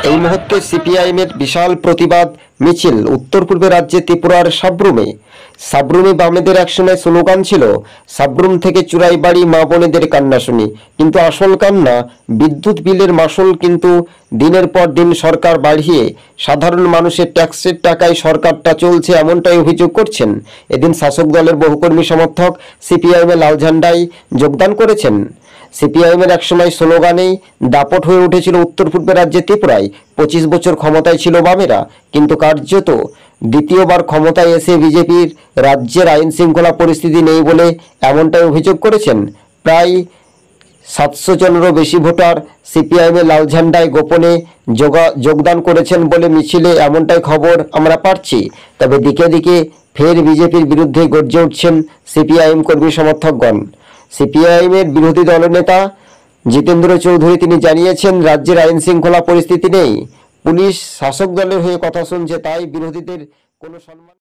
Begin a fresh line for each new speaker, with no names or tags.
এই মুহূর্তে সিপিআইএমের বিশাল প্রতিবাদ মিছিল উত্তর পূর্বে রাজ্যে ত্রিপুরার সাবরুমে বামেদের একসময় স্লোগান ছিল, সাবরুম থেকে চুরাই বাড়ি মা বোনেদের কান্না শুনি। কিন্তু আসল কান্না বিদ্যুৎ বিলের মাসুল কিন্তু দিনের পর দিন সরকার বাড়িয়ে সাধারণ মানুষের ট্যাক্সের টাকায় সরকারটা চলছে, এমনটাই অভিযোগ করছেন। এদিন শাসক দলের বহু কর্মী সমর্থক সিপিআইএমের লাল ঝান্ডায় যোগদান করেছেন। সিপিআইএমের একসময় স্লোগানেই দাপট হয়ে উঠেছিল উত্তর পূর্ব রাজ্যে ত্রিপুরায়। 25 বছর ক্ষমতায় ছিল বামেরা, কিন্তু কার্যত দ্বিতীয়বার ক্ষমতায় এসে বিজেপির রাজ্যের আইন শৃঙ্খলা পরিস্থিতি নেই বলে এমনটাই অভিযোগ করেছেন। প্রায় 700 জনেরও বেশি ভোটার সিপিআইএমের লাল ঝান্ডায় গোপনে যোগদান করেছেন বলে মিছিলে এমনটাই খবর আমরা পাচ্ছি। তবে দিকে দিকে ফের বিজেপির বিরুদ্ধে গর্জে উঠছেন সিপিআইএম কর্মী সমর্থকগণ। সিপিআইএমের বিরোধী দলনেতা জিতেন্দ্র চৌধুরী তিনি জানিয়েছেন, রাজ্যের আইন শৃঙ্খলা পরিস্থিতি নেই, পুলিশ শাসক দলের হয়ে কথা শুনছে, তাই বিরোধীদের কোনো সম্মান